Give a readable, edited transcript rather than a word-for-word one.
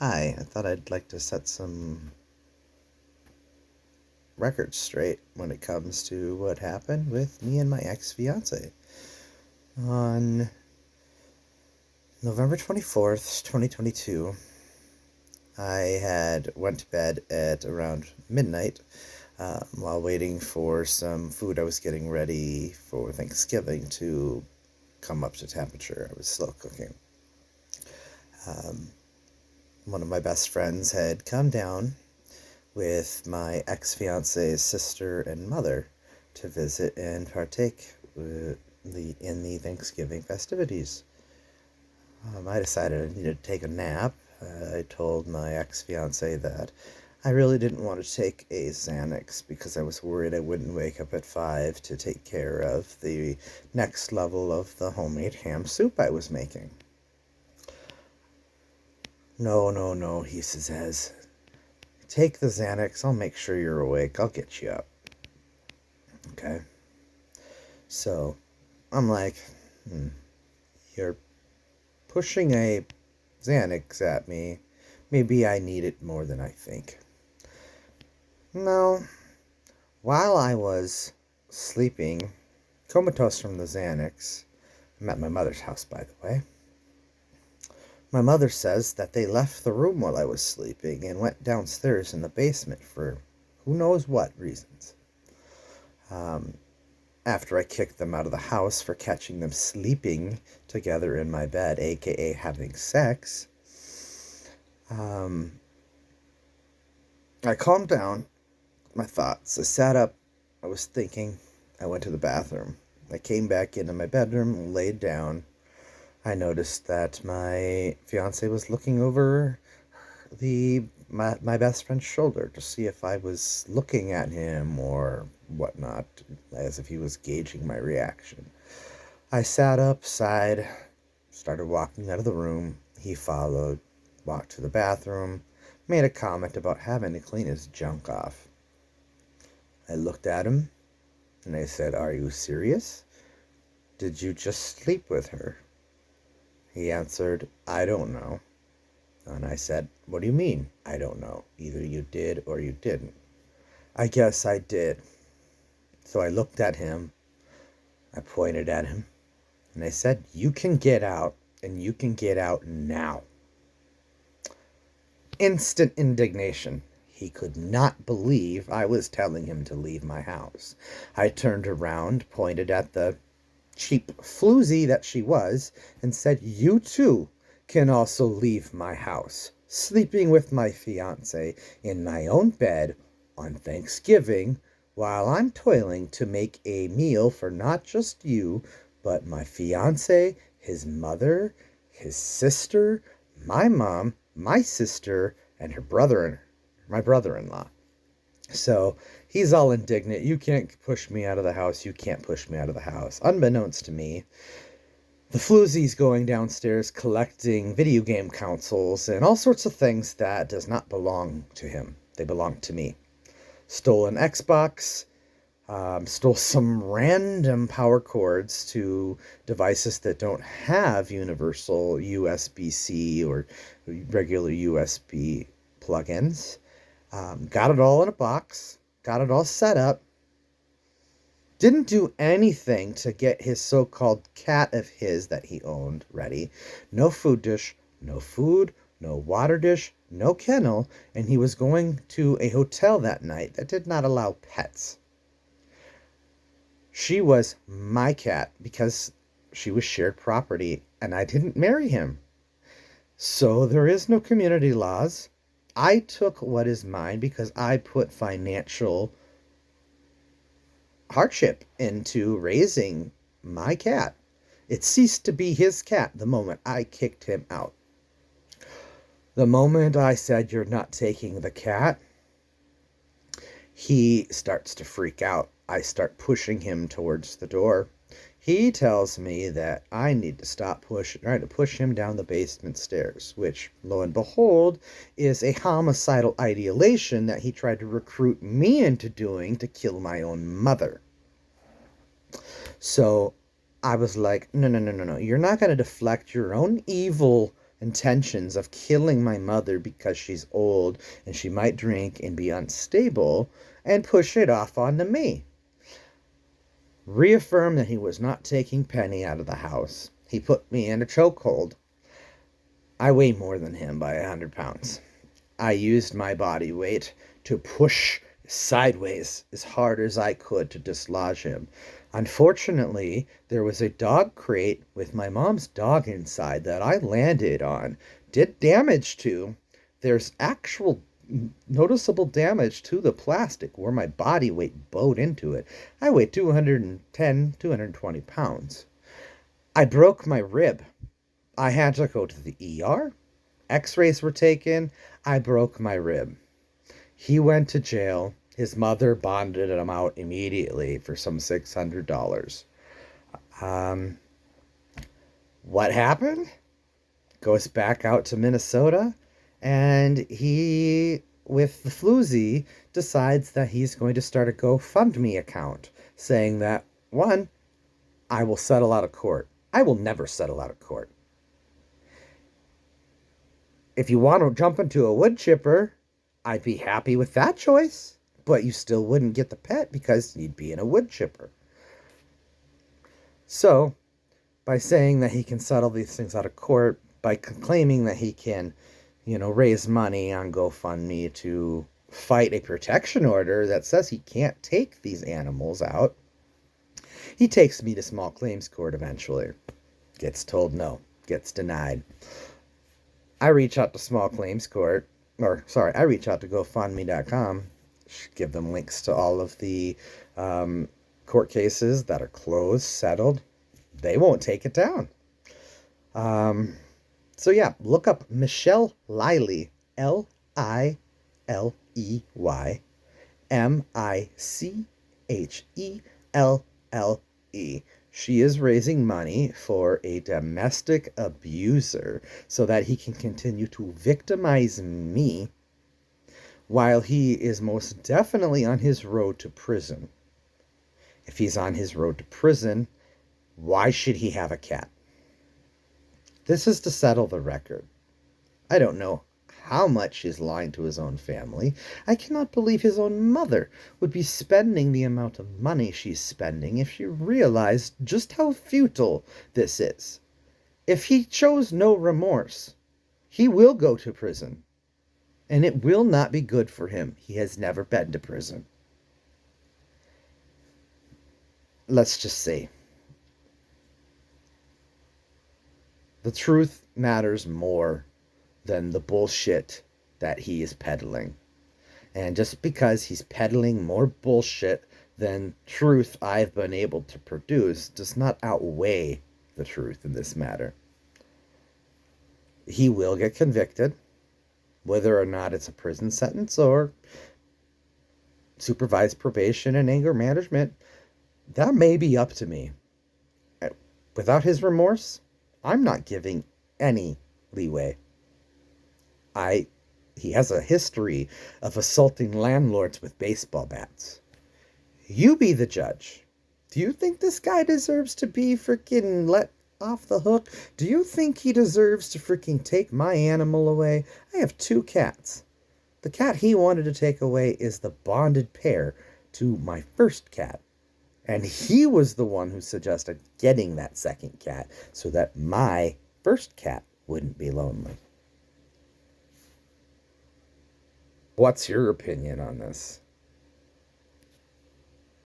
Hi, I thought I'd like to set some records straight when it comes to what happened with me and my ex-fiance. On November 24th, 2022, I had went to bed at around midnight while waiting for some food I was getting ready for Thanksgiving to come up to temperature. I was slow cooking. Um, One of my best friends had come down with my ex-fiance's sister and mother to visit and partake in the Thanksgiving festivities. I decided I needed to take a nap. I told my ex-fiance that I really didn't want to take a Xanax because I was worried I wouldn't wake up at 5 to take care of the next level of the homemade ham soup I was making. No, no, no, he says. Take the Xanax. I'll make sure you're awake. I'll get you up. Okay. So I'm like, you're pushing a Xanax at me. Maybe I need it more than I think. No. While I was sleeping, comatose from the Xanax, I'm at my mother's house, by the way. My mother says that they left the room while I was sleeping and went downstairs in the basement for who knows what reasons. After I kicked them out of the house for catching them sleeping together in my bed, aka having sex, I calmed down my thoughts. I sat up. I was thinking. I went to the bathroom. I came back into my bedroom and laid down. I noticed that my fiance was looking over my best friend's shoulder to see if I was looking at him or whatnot, as if he was gauging my reaction. I sat up, sighed, started walking out of the room. He followed, walked to the bathroom, made a comment about having to clean his junk off. I looked at him and I said, "Are you serious? Did you just sleep with her?" He answered, "I don't know." And I said, "What do you mean, I don't know? Either you did or you didn't." "I guess I did." So I looked at him, I pointed at him, and I said, "You can get out, and you can get out now." Instant indignation. He could not believe I was telling him to leave my house. I turned around, pointed at the cheap floozy that she was, and said, "You too can also leave my house. Sleeping with my fiance in my own bed on Thanksgiving while I'm toiling to make a meal for not just you, but my fiance, his mother, his sister, my mom, my sister, and my brother-in-law." So he's all indignant. "You can't push me out of the house. You can't push me out of the house." Unbeknownst to me, the floozy's going downstairs collecting video game consoles and all sorts of things that does not belong to him. They belong to me. Stole an Xbox, stole some random power cords to devices that don't have universal USB-C or regular USB plugins. Got it all in a box, got it all set up. Didn't do anything to get his so-called cat of his that he owned ready. No food dish, no food, no water dish, no kennel, and he was going to a hotel that night that did not allow pets. She was my cat because she was shared property, and I didn't marry him. So there is no community laws. I took what is mine because I put financial hardship into raising my cat. It ceased to be his cat the moment I kicked him out. The moment I said, "You're not taking the cat," he starts to freak out. I start pushing him towards the door. He tells me that I need to stop trying to push him down the basement stairs, which, lo and behold, is a homicidal ideation that he tried to recruit me into doing to kill my own mother. So I was like, no, no, no, no, no. You're not going to deflect your own evil intentions of killing my mother because she's old and she might drink and be unstable, and push it off onto me. Reaffirmed that he was not taking Penny out of the house. He put me in a chokehold. I weigh more than him by 100 pounds. I used my body weight to push sideways as hard as I could to dislodge him. Unfortunately, there was a dog crate with my mom's dog inside that I landed on, did damage to. There's actual noticeable damage to the plastic where my body weight bowed into it. I weigh 210, 220 pounds. I broke my rib. I had to go to the ER. X-rays were taken. I broke my rib. He went to jail. His mother bonded him out immediately for some $600. What happened? Goes back out to Minnesota, and he, with the floozy, decides that he's going to start a GoFundMe account, saying that, one, I will settle out of court. I will never settle out of court. If you want to jump into a wood chipper, I'd be happy with that choice, but you still wouldn't get the pet because you'd be in a wood chipper. So, by saying that he can settle these things out of court, by claiming that he can, raise money on GoFundMe to fight a protection order that says he can't take these animals out, he takes me to small claims court eventually. Gets told no, gets denied. I reach out to small claims court, I reach out to GoFundMe.com, give them links to all of the court cases that are closed, settled. They won't take it down. So yeah, look up Michelle Liley, Liley, Michelle. She is raising money for a domestic abuser so that he can continue to victimize me while he is most definitely on his road to prison. If he's on his road to prison, why should he have a cat? This is to settle the record. I don't know how much he's lying to his own family. I cannot believe his own mother would be spending the amount of money she's spending if she realized just how futile this is. If he shows no remorse, he will go to prison. And it will not be good for him. He has never been to prison. Let's just say, the truth matters more than the bullshit that he is peddling. And just because he's peddling more bullshit than truth I've been able to produce does not outweigh the truth in this matter. He will get convicted, whether or not it's a prison sentence or supervised probation and anger management. That may be up to me. Without his remorse, I'm not giving any leeway. He has a history of assaulting landlords with baseball bats. You be the judge. Do you think this guy deserves to be freaking let off the hook? Do you think he deserves to freaking take my animal away? I have 2 cats. The cat he wanted to take away is the bonded pair to my first cat. And he was the one who suggested getting that second cat so that my first cat wouldn't be lonely. What's your opinion on this?